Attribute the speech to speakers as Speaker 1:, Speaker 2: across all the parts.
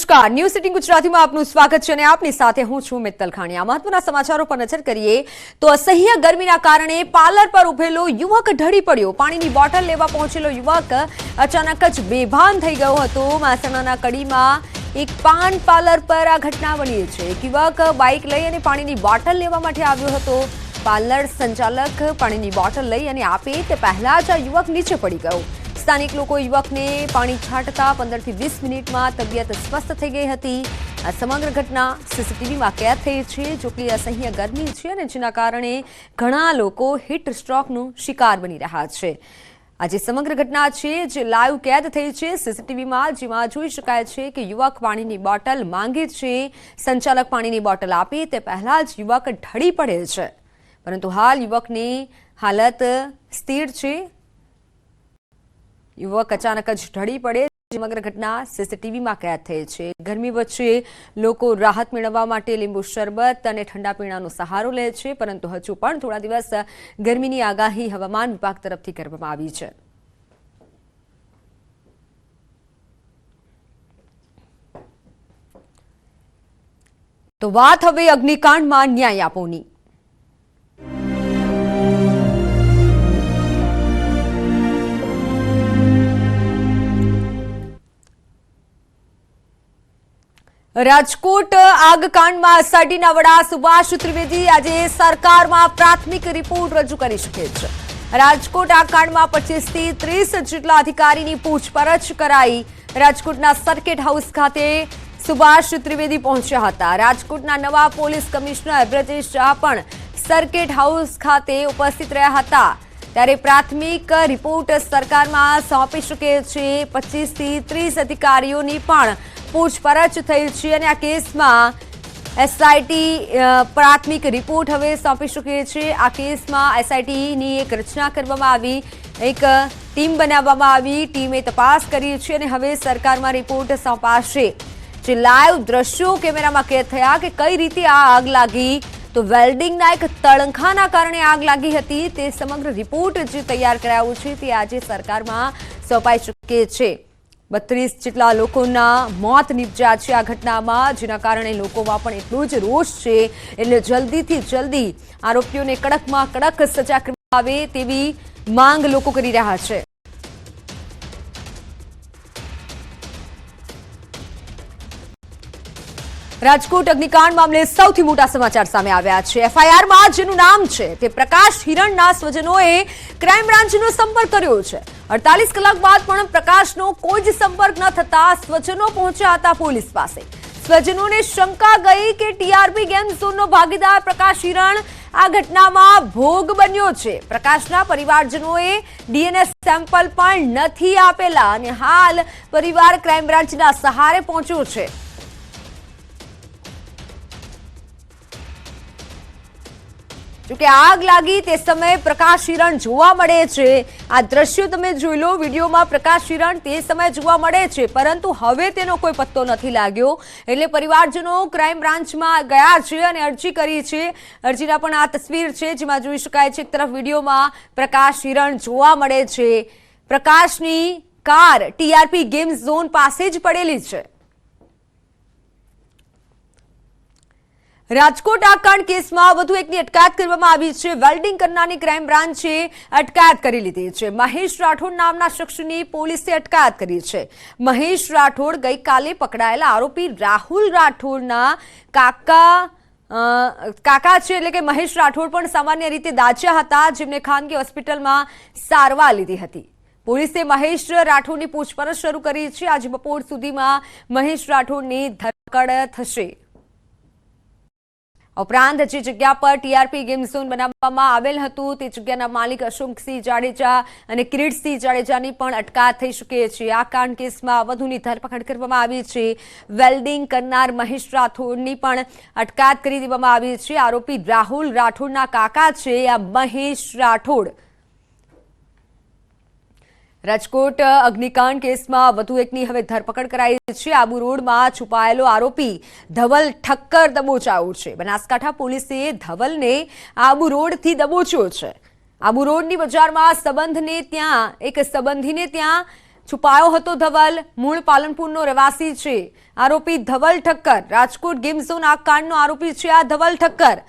Speaker 1: નમસ્કાર, news city ગુજરાતીમાં આપનું સ્વાગત છે અને આપની સાથે હું છું મિત્તલ ખાણીયા। મહત્વના સમાચારો પર નજર કરીએ તો અસહ્ય ગરમીના કારણે પાર્લર પર ઉભેલો યુવક ઢળી પડ્યો। પાણીની બોટલ લેવા પહોંચેલો યુવક અચાનક જ બેભાન થઈ ગયો હતો। મહેસાણાના કડીમાં એક પાન પાર્લર પર આ ઘટના બની છે। એક યુવક બાઇક લઈ અને પાણીની બોટલ લેવા માટે આવ્યો હતો। પાર્લર સંચાલક પાણીની બોટલ લઈ અને આપે તે પહેલા જ આ યુવક નીચે પડી ગયો। સ્થાનિક લોકો યુવકને પાણી છાંટતા 15 થી 20 મિનિટમાં તબિયત સ્વસ્થ થઈ ગઈ હતી। આ સમગ્ર ઘટના સીસીટીવીમાં કેદ થઈ છે। જો કે અસહ્ય ગરમી છે અને જેના કારણે ઘણા લોકો હીટ સ્ટ્રોકનો શિકાર બની રહ્યા છે। આજે સમગ્ર ઘટના છે જે લાઈવ કેદ થઈ છે સીસીટીવીમાં, જેમાં જોઈ શકાય છે કે યુવક પાણીની બોટલ માંગે છે। સંચાલક પાણીની બોટલ આપે તે પહેલા જ યુવક ઢળી પડે છે, પરંતુ હાલ યુવકની હાલત સ્થિર છે। યુવક અચાનક જ ઢળી પડે, સમગ્ર ઘટના સીસીટીવીમાં કેદ થઈ છે। ગરમી વચ્ચે લોકો રાહત મેળવવા માટે લીંબુ શરબત અને ઠંડા પીણાનો સહારો લે છે, પરંતુ હજુ પણ થોડા દિવસ ગરમીની આગાહી હવામાન વિભાગ તરફથી કરવામાં આવી છે। તો વાત હવે અગ્નિકાંડમાં ન્યાય આપોની। રાજકોટ આગકાંડમાં એસઆઈટીના વડા સુભાષ ત્રિવેદી આજે સરકારમાં પ્રાથમિક રિપોર્ટ રજૂ કરી શકે છે। રાજકોટ આગકાંડમાં 25 થી 30 જેટલા અધિકારીની પૂછપરછ કરાઈ। રાજકોટના સર્કિટ હાઉસ ખાતે સુભાષ ત્રિવેદી પહોંચ્યા હતા। રાજકોટના નવા પોલીસ કમિશનર બ્રજેશ શાહ પણ સર્કિટ હાઉસ ખાતે ઉપસ્થિત રહ્યા હતા। ત્યારે પ્રાથમિક રિપોર્ટ સરકારમાં સોંપી શકે છે। 25 થી 30 અધિકારીઓની પણ પૂછપરછ થઈ છે અને આ કેસમાં એસઆઈટી પ્રાથમિક રિપોર્ટ હવે સોંપી શકે છે। આ કેસમાં એસઆઈટીની એક રચના કરવામાં આવી, એક ટીમ બનાવવામાં આવી। ટીમે તપાસ કરી છે અને હવે સરકારમાં રિપોર્ટ સોંપાશે। જે લાઈવ દ્રશ્યો કેમેરામાં કેદ થયા કે કઈ રીતે આ આગ લાગી, તો વેલ્ડિંગના એક તણખાના કારણે આગ લાગી હતી। તે સમગ્ર રિપોર્ટ જે તૈયાર કરાયો છે તે આજે સરકારમાં સોંપાઈ શકે છે। 32 જેટલા લોકોના મોત નીપજ્યા છે આ ઘટનામાં, જેના કારણે લોકોમાં પણ એટલો જ રોષ છે। એટલે જલ્દીથી જલ્દી આરોપીઓને કડકમાં કડક સજા કરવામાં આવે તેવી માંગ લોકો કરી રહ્યા છે। રાજકોટ અગ્નિકાંડ મામલે સૌથી મોટા સમાચાર સામે આવ્યા છે। એફઆઈઆરમાં જેનું નામ છે તે પ્રકાશ હિરણના સ્વજનોએ ક્રાઇમ બ્રાન્ચનો સંપર્ક કર્યો છે। 48 કલાક બાદ પણ પ્રકાશનો કોઈ જ સંપર્ક ન થતા સ્વજનો પહોંચ્યા હતા પોલીસ પાસે। સ્વજનોને શંકા ગઈ કે ટીઆરપી ગેમ ઝોનનો ભાગીદાર પ્રકાશ હિરણ આ ઘટનામાં ભોગ બન્યો છે। પ્રકાશના પરિવારજનોએ ડીએનએ સેમ્પલ પણ નથી આપેલા અને હાલ પરિવાર ક્રાઇમ બ્રાન્ચના સહારે પહોંચ્યો છે। જોકે આગ લાગી તે સમયે પ્રકાશ હિરણ જોવા મળે છે। આ દ્રશ્યો તમે જોઈ લો વિડીયોમાં, પ્રકાશ હિરણ તે સમયે જોવા મળે છે, પરંતુ હવે તેનો કોઈ પત્તો નથી લાગ્યો। એટલે પરિવારજનો ક્રાઇમ બ્રાન્ચમાં ગયા છે અને અરજી કરી છે। અરજીના પણ આ તસવીર છે જેમાં જોઈ શકાય છે એક તરફ વિડીયોમાં પ્રકાશ હિરણ જોવા મળે છે। પ્રકાશની કાર ટીઆરપી ગેમ ઝોન પાસે જ પડેલી છે। રાજકોટ આગકાંડ કેસમાં વધુ એકની અટકાયત કરવામાં આવી છે। વેલ્ડિંગ કરનારની ક્રાઇમ બ્રાન્ચે અટકાયત કરી લીધી છે। મહેશ રાઠોડ નામના શખ્સની પોલીસે અટકાયત કરી છે। મહેશ રાઠોડ ગઈકાલે પકડાયેલા આરોપી રાહુલ રાઠોડના કાકા છે। એટલે કે મહેશ રાઠોડ પણ સામાન્ય રીતે દાઝ્યા હતા, જેમને ખાનગી હોસ્પિટલમાં સારવાર લીધી હતી। પોલીસે મહેશ રાઠોડની પૂછપરછ શરૂ કરી છે। આજે બપોર સુધીમાં મહેશ રાઠોડની ધરપકડ થશે। ઉપરાંત જે જગ્યા પર ટીઆરપી ગેમ ઝોન બનાવવામાં આવેલ હતું તે જગ્યાના માલિક અશોકસિંહ જાડેજા અને કિરીટસિંહ જાડેજાની પણ અટકાયત થઈ શકે છે। આ કાંડ કેસમાં વધુની ધરપકડ કરવામાં આવી છે। વેલ્ડિંગ કરનાર મહેશ રાઠોડની પણ અટકાયત કરી દેવામાં આવી છે। આરોપી રાહુલ રાઠોડના કાકા છે આ મહેશ રાઠોડ। રાજકોટ અગ્નિકાંડ કેસમાં વધુ એકની હવે ધરપકડ કરાઈ છે। આબુ રોડમાં છુપાયેલો આરોપી ધવલ ઠક્કર દબોચાયો છે। બનાસકાંઠા પોલીસે ધવલને આબુ રોડથી દબોચ્યો છે। આબુ રોડની બજારમાં એક સંબંધીને ત્યાં છુપાયો હતો ધવલ, મૂળ પાલનપુરનો રહેવાસી છે આરોપી ધવલ ઠક્કર। રાજકોટ ગેમ ઝોન આગ કાંડનો આરોપી છે આ ધવલ ઠક્કર।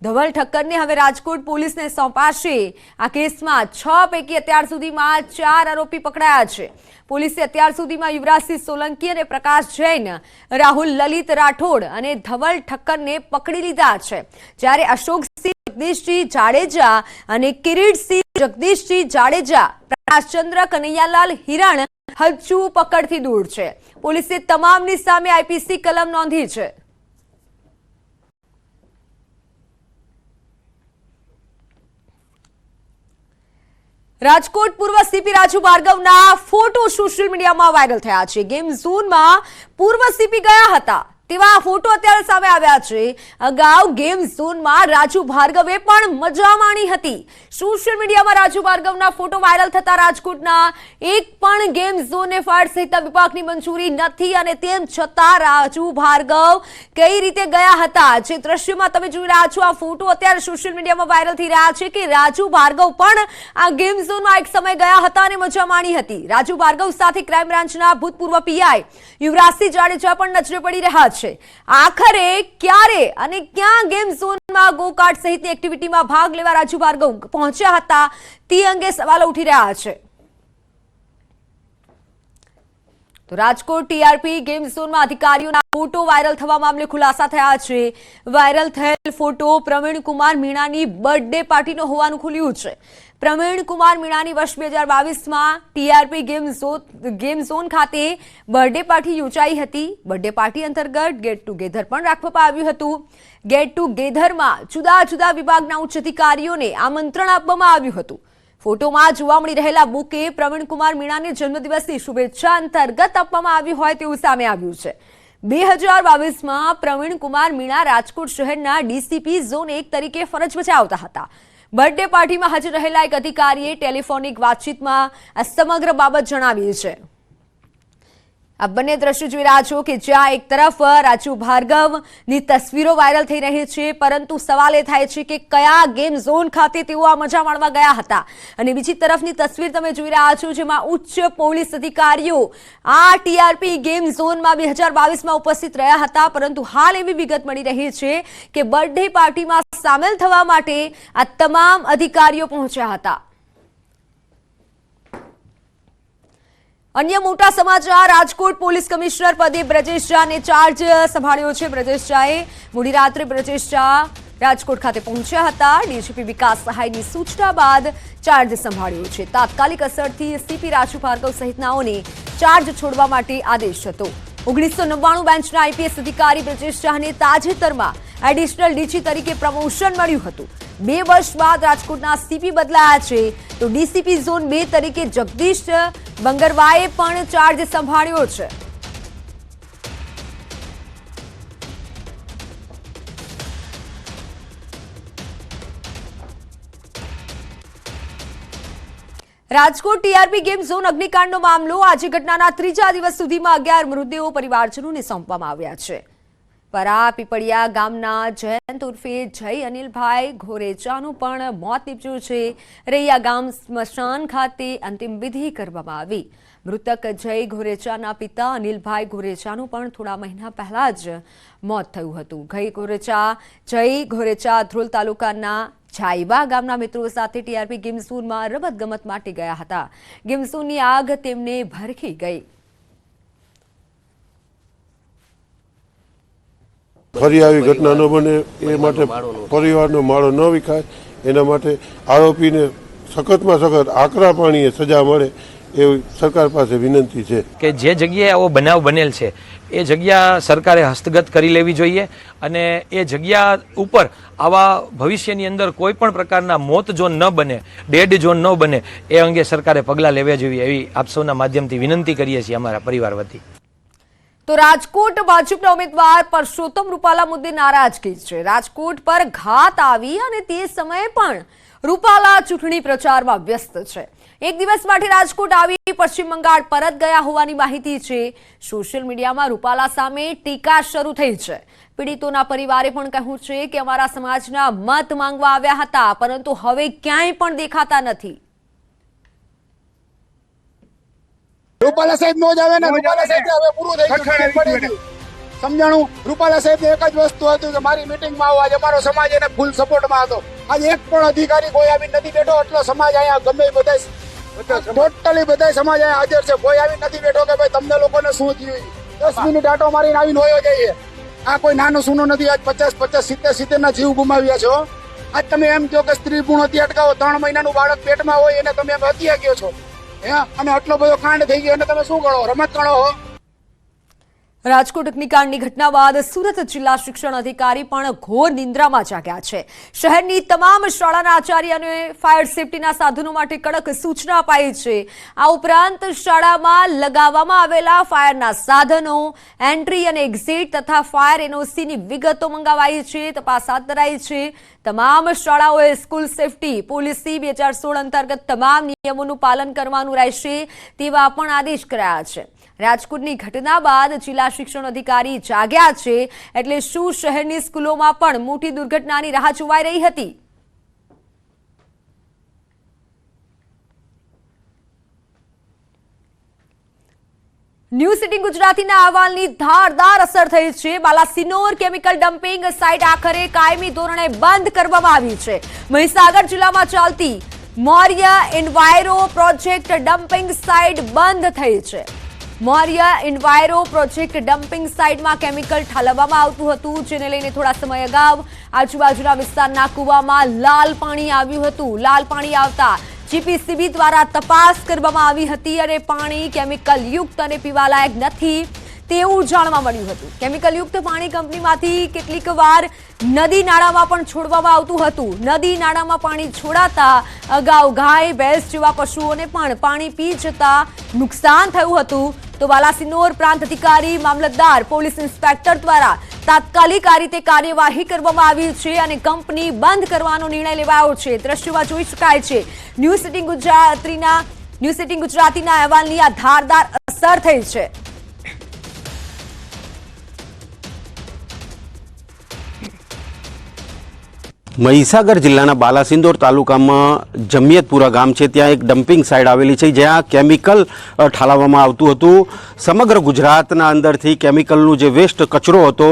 Speaker 1: ધવલ ઠક્કરને હવે રાજકોટ પોલીસને સોંપાશે। આ કેસમાં 6 પૈકી અત્યાર સુધીમાં 4 આરોપી પકડાયા છે। પોલીસે અત્યાર સુધીમાં યુવરાજસિંહ સોલંકી અને પ્રકાશ જૈન, રાહુલ લલિત રાઠોડ અને ધવલ ઠક્કરને પકડી લીધા છે, જ્યારે અશોકસિંહ જગદીશસિંહ જાડેજા અને કિરીટસિંહ જગદીશસિંહ જાડેજા, પ્રકાશચંદ્ર કનૈયાલાલ હિરણ હજુ પકડથી દૂર છે। પોલીસે તમામની સામે આઈપીસી કલમ નોંધી છે। રાજકોટ પૂર્વ સીપી રાજુ ભાર્ગવના ફોટો સોશિયલ મીડિયામાં વાયરલ થયા છે। ગેમ ઝોનમાં પૂર્વ સીપી ગયા હતા તેવા ફોટો અત્યારે સામે આવ્યા છે। અગાઉ ગેમ ઝોનમાં રાજુ ભાર્ગવે પણ મજા માણી હતી। સોશિયલ મીડિયામાં રાજુ ભાર્ગવના ફોટો વાયરલ થતા રાજકોટના એક પણ ગેમ ઝોનને ફાયર સહિતના વિભાગની મંજૂરી નથી અને તેમ છતાં રાજુ ભાર્ગવ કઈ રીતે ગયા હતા, જે દ્રશ્યમાં તમે જોઈ રહ્યા છો, આ ફોટો અત્યારે સોશિયલ મીડિયામાં વાયરલ થઈ રહ્યા છે કે રાજુ ભાર્ગવ પણ આ ગેમ ઝોનમાં એક સમય ગયા હતા અને મજા માણી હતી। રાજુ ભાર્ગવ સાથે ક્રાઇમ બ્રાન્ચના ભૂતપૂર્વ પીઆઈ યુવરાજસિંહ જાડેજા પણ નજરે પડી રહ્યા છે। આખરે ક્યારે અને ક્યાં ગેમ ઝોનમાં ગોકાર્ટ સહિતની એક્ટિવિટીમાં ભાગ લેવા રાજુ ભાર્ગવ પહોંચ્યા હતા તે અંગે સવાલો ઉઠી રહ્યા છે। તો રાજકોટ ટીઆરપી ગેમ ઝોનમાં અધિકારીઓના ફોટો વાયરલ થવા મામલે ખુલાસા થયા છે। વાયરલ થયેલ ફોટો પ્રવીણ કુમાર મીણાની બર્થડે પાર્ટીનો હોવાનું ખુલ્યું છે। પ્રવીણ કુમાર મીણાની વર્ષ 2022માં ટીઆરપી ગેમ ઝોન ખાતે બર્થડે પાર્ટી યોજાઈ હતી। બર્થડે પાર્ટી અંતર્ગત ગેટ ટુગેધર પણ રાખવામાં આવ્યું હતું। ગેટ ટુગેધરમાં જુદા જુદા વિભાગના ઉચ્ચ અધિકારીઓને આમંત્રણ આપવામાં આવ્યું હતું। ફોટોમાં જોવા મળી રહેલા બુકે પ્રવીણ કુમાર મીણાને જન્મદિવસની શુભેચ્છા અંતર્ગત આપવામાં આવ્યું હોય તેવું સામે આવ્યું છે। 2022માં પ્રવીણ કુમાર મીણા રાજકોટ શહેરના ડીસીપી ઝોન 1 તરીકે ફરજ બજાવતા હતા। બર્થડે પાર્ટીમાં હાજર રહેલા એક અધિકારીએ ટેલિફોનિક વાતચીતમાં આ સમગ્ર બાબત જણાવી છે। આ બંને દ્રશ્યો જોઈ રહ્યા છો કે જ્યાં એક તરફ રાજુ ભાર્ગવની તસવીરો વાયરલ થઈ રહી છે, પરંતુ સવાલ એ થાય છે કે કયા ગેમ ઝોન ખાતે તેઓ આ મજા માણવા ગયા હતા, અને બીજી તરફની તસવીર તમે જોઈ રહ્યા છો જેમાં ઉચ્ચ પોલીસ અધિકારીઓ આ ટીઆરપી ગેમ ઝોનમાં 2022માં ઉપસ્થિત રહ્યા હતા, પરંતુ હાલ એવી વિગત મળી રહી છે કે બર્થડે પાર્ટીમાં સામેલ થવા માટે આ તમામ અધિકારીઓ પહોંચ્યા હતા। અન્ય મોટા સમાચાર, રાજકોટ પોલીસ કમિશનર પદે બ્રજેશ ઝાને ચાર્જ સંભાળ્યો છે। બ્રજેશ ઝાએ મોડી રાત્રે બ્રજેશ ઝા રાજકોટ ખાતે પહોંચ્યા હતા। ડીજીપી વિકાસ સહાયની સૂચના બાદ ચાર્જ સંભાળ્યો છે। તાત્કાલિક અસરથી સીપી રાજુ ભાર્ગવ સહિતનાઓને ચાર્જ છોડવા માટે આદેશ હતો। 1999 બેન્ચના આઈપીએસ અધિકારી બ્રજેશ ઝાને તાજેતરમાં એડિશનલ ડીજી તરીકે પ્રમોશન મળ્યું હતું। 2 વર્ષ બાદ રાજકોટના સીપી બદલાયા છે, તો ડીસીપી ઝોન 2 તરીકે જગદીશ બંગરવાએ પણ ચાર્જ સંભાળ્યો છે। રાજકોટ ટીઆરપી ગેમ ઝોન અગ્નિકાંડનો મામલો, આજે ઘટનાના 3જા દિવસ સુધીમાં 11 મૃતદેહો પરિવારજનોને સોંપવામાં આવ્યા છે। પરા પીપળિયા ગામના જયંત ઉર્ફે જય અનિલભાઈ ઘોરેચાનું પણ મોત નીપજ્યું છે। રૈયા ગામ સ્મશાન ખાતે અંતિમ વિધિ કરવામાં આવી। મૃતક જય ઘોરેચાના પિતા અનિલભાઈ ઘોરેચાનું પણ થોડા મહિના પહેલા જ મોત થયું હતું। જય ઘોરેચા ધ્રોલ તાલુકાના જાઈવા ગામના મિત્રો સાથે ટીઆરપી ગેમ ઝોનમાં રમતગમત માટે ગયા હતા। ગેમ ઝોનની આગ તેમને ભરખી ગઈ।
Speaker 2: ફરી આવી ઘટના ન બને એ માટે પરિવારનો માળો ન વિખાય, એના માટે આરોપીને સખતમાં સખત આકરા પાણીએ સજા મળે એવી સરકાર પાસે વિનંતી છે
Speaker 3: કે જે જગ્યાએ આવો બનાવ બનેલ છે એ જગ્યા સરકારે હસ્તગત કરી લેવી જોઈએ, અને એ જગ્યા ઉપર આવા ભવિષ્યની અંદર કોઈ પણ પ્રકારના મોત ઝોન ન બને, ડેડ ઝોન ન બને, એ અંગે સરકારે પગલાં લેવા જોઈએ એવી આપ સૌના માધ્યમથી વિનંતી કરીએ છીએ અમારા પરિવાર વતી।
Speaker 1: તો રાજકોટ ભાજપના ઉમેદવાર પરસોત્તમ રૂપાલા મુદ્દે નારાજગી છે। રાજકોટ પર ઘાત આવી અને તે સમયે પણ રૂપાલા ચૂંટણી પ્રચારમાં વ્યસ્ત છે। એક દિવસ માટે રાજકોટ આવી પશ્ચિમ બંગાળ પરત ગયા હોવાની માહિતી છે। સોશિયલ મીડિયામાં રૂપાલા સામે ટીકા શરૂ થઈ છે। પીડિતોના પરિવારે પણ કહ્યું છે કે અમારા સમાજના મત માંગવા આવ્યા હતા, પરંતુ હવે ક્યાંય પણ દેખાતા નથી।
Speaker 4: રૂપાલા સાહેબ નો જ આવે ને, રૂપાલા સાહેબ હવે પૂરું થઈ ગયું, ટિકિટ પડી ગઈ. સમજાણું? રૂપાલા સાહેબ એક જ વસ્તુ હતું કે મારી મીટિંગમાં આવો. આજે અમારો સમાજ એને ફૂલ સપોર્ટમાં હતો. આજે એક પણ અધિકારી કોઈ આવી નથી બેઠો. એટલો સમાજ અહીંયા ગમે બધા ટોટલી બધા સમાજ અહીંયા હાજર છે. કોઈ આવી નથી બેઠો કે ભાઈ તમને લોકોને શું થયું. 10 મિનિટ આટો મારીને આવીને હોયો જઈએ. આ કોઈ નાનો સૂનો નથી. આજ 50, 70 ના જીવ ગુમાવ્યા છો. આજ તમે એમ કહો કે સ્ત્રી ભ્રૂણ હત્યા અટકાવો. 3 મહિનાનું બાળક પેટમાં હોય એને તમે એમ હત્યા કહો છો. અને આટલો બધો કાંડ થઈ ગયો અને તમે શું ગણો? રમત ગણો હો?
Speaker 1: રાજકોટ અગ્નિકાંડની ઘટના બાદ સુરત જિલ્લા શિક્ષણ અધિકારી પણ ઘોર નિંદ્રામાં જાગ્યા છે. શહેરની તમામ શાળાના આચાર્યને ફાયર સેફટીના સાધનો માટે કડક સૂચના અપાઈ છે. આ ઉપરાંત શાળામાં લગાવવામાં આવેલા ફાયરના સાધનો, એન્ટ્રી અને એક્ઝિટ તથા ફાયર એનઓસીની વિગતો મંગાવાઈ છે. તપાસ હાથ ધરાઈ છે. તમામ શાળાઓએ સ્કૂલ સેફટી પોલિસી 2016 અંતર્ગત તમામ નિયમોનું પાલન કરવાનું રહેશે તેવા પણ આદેશ કરાયા છે. રાજકોટની ઘટના બાદ જિલ્લા શિક્ષણ અધિકારી જાગ્યા છે. એટલે શું શહેરની સ્કૂલોમાં પણ મોટી દુર્ઘટનાની રાહ જોવાઈ રહી હતી? ન્યૂઝ 18 ગુજરાતીના અહેવાલની ધારદાર અસર થઈ છે. બાલાસિનોર કેમિકલ ડમ્પિંગ સાઇટ આખરે કાયમી ધોરણે બંધ કરવામાં આવી છે. મહીસાગર જિલ્લામાં ચાલતી Maurya enviro project dumping site બંધ થઈ છે. મૌર્ય એન્વાયરો પ્રોજેક્ટ ડમ્પિંગ સાઇટમાં કેમિકલ ઠાલવવામાં આવતું હતું, જેને લઈને થોડા સમય અગાઉ આજુબાજુના વિસ્તારના કૂવામાં લાલ પાણી આવ્યું હતું. લાલ પાણી આવતા જીપીસીબી દ્વારા તપાસ કરવામાં આવી હતી અને પાણી કેમિકલ યુક્ત અને પીવાલાયક નથી તેવું જાણવા મળ્યું હતું. કેમિકલ યુક્ત પાણી કંપનીમાંથી કેટલીક વાર નદી નાળામાં પણ છોડવામાં આવતું હતું. નદી નાળામાં પાણી છોડાતા અગાઉ ગાય, ભેંસ જેવા પશુઓને પણ પાણી પી જતા નુકસાન થયું હતું. તો બાલાસિનોર પ્રાંત અધિકારી, મામલતદાર, પોલીસ ઇન્સ્પેક્ટર દ્વારા તાત્કાલિક આ રીતે કાર્યવાહી કરવામાં આવી છે અને કંપની બંધ કરવાનો નિર્ણય લેવાયો છે. દ્રશ્યોમાં જોઈ શકાય છે ન્યૂઝ 18 ગુજરાતીના અહેવાલની આ ધારદાર અસર થઈ છે.
Speaker 5: મહીસાગર જિલ્લાના બાલાસિનોર તાલુકામાં જમિયતપુરા ગામ છે. ત્યાં એક ડમ્પિંગ સાઇટ આવેલી છે જ્યાં કેમિકલ ઠાલવવામાં આવતું હતું. સમગ્ર ગુજરાતના અંદરથી કેમિકલનું જે વેસ્ટ કચરો હતો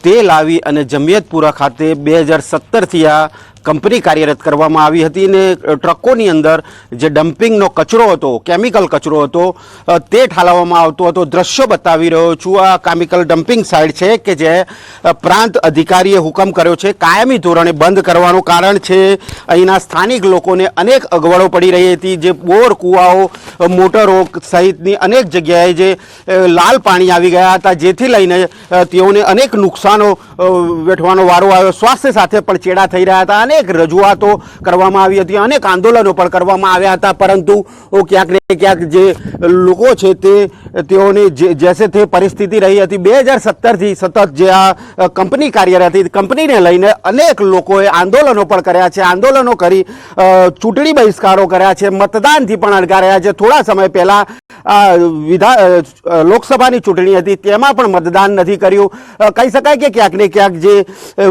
Speaker 5: તે લાવી અને જમિયતપુરા ખાતે 2017થી આ કંપની કાર્યરત કરવામાં આવી હતી અને ટ્રકોની અંદર જે ડમ્પિંગનો કચરો હતો, કેમિકલ કચરો હતો, તે ઠાલવવામાં આવતો હતો. દ્રશ્યો બતાવી રહ્યો છું. આ કેમિકલ ડમ્પિંગ સાઇટ છે કે જે પ્રાંત અધિકારીએ હુકમ કર્યો છે કાયમી ધોરણે બંધ કરવાનું. કારણ છે અહીંના સ્થાનિક લોકોને અનેક અગવડો પડી રહી હતી. જે બોર, કૂવાઓ, મોટરો સહિતની અનેક જગ્યાએ જે લાલ પાણી આવી ગયા હતા, જેથી લઈને તેઓને અનેક નુકસાનો વેઠવાનો વારો આવ્યો. સ્વાસ્થ્ય સાથે પણ ચેડા થઈ રહ્યા હતા. અનેક રજૂઆતો કરવામાં આવી હતી, અનેક આંદોલનો પણ કરવામાં આવ્યા હતા, પરંતુ ક્યાંક ને ક્યાંક જે લોકો છે તેઓની જેસે તે પરિસ્થિતિ રહી હતી. 2017થી સતત જે આ કંપની કાર્યરત હતી, કંપનીને લઈને અનેક લોકોએ આંદોલનો પણ કર્યા છે. આંદોલનો કરી ચૂંટણી બહિષ્કારો કર્યા છે, મતદાનથી પણ અણગાર્યા છે. થોડા સમય પહેલા લોકસભાની ચૂંટણી હતી તેમાં પણ મતદાન નથી કર્યું. કહી શકાય કે ક્યાંક ને ક્યાંક જે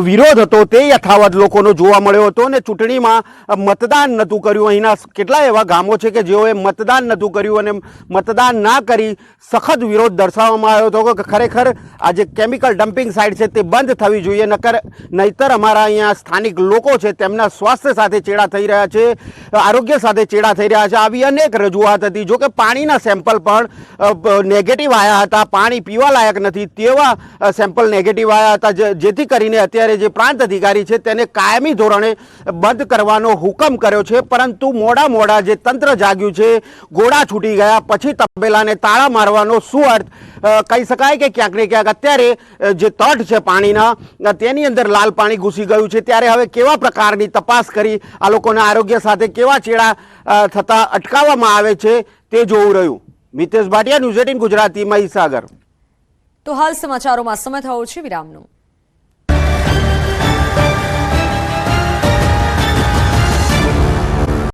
Speaker 5: વિરોધ હતો તે યથાવત લોકોનો જોવા મળ્યો હતો અને ચૂંટણીમાં મતદાન નહોતું કર્યું. અહીંના કેટલાય એવા ગામો છે કે જેઓએ મતદાન નહોતું કર્યું અને મતદાન ના કરી સખત વિરોધ દર્શાવવામાં આવ્યો હતો કે ખરેખર આ જે કેમિકલ ડમ્પિંગ સાઇટ છે તે બંધ થવી જોઈએ, નહીતર અમારા અહીંયા સ્થાનિક લોકો છે તેમના સ્વાસ્થ્ય સાથે ચેડા થઈ રહ્યા છે, આરોગ્ય સાથે ચેડા થઈ રહ્યા છે. આવી અનેક રજૂઆત હતી. જો કે પાણીના સેમ્પલ પણ નેગેટિવ આવ્યા હતા. પાણી પીવા લાયક નથી તેવા સેમ્પલ નેગેટિવ આવ્યા હતા, જેથી કરીને અત્યારે જે પ્રાંત અધિકારી છે તેને કાયમી ધોરણે બંધ કરવાનો હુકમ કર્યો છે. પરંતુ મોડા જે તંત્ર જાગ્યું છે, ગોળા છૂટી ગયા પછી તબેલાને તાળા મારવાનો શું અર્થ? કહી શકાય કે ક્યાંક ને ક્યાંક અત્યારે જે તટ છે પાણીના તેની અંદર લાલ પાણી ઘૂસી ગયું છે. ત્યારે હવે કેવા પ્રકારની તપાસ કરી આ લોકોના આરોગ્ય સાથે કેવા ચેડા થતા અટકાવવામાં આવે છે તે જોવું રહ્યું. મિતેશ ભાટિયા, ન્યૂઝ 18 ગુજરાતી, મહીસાગર.
Speaker 1: તો હાલ સમાચારોમાં સમય થયો છે વિરામનો.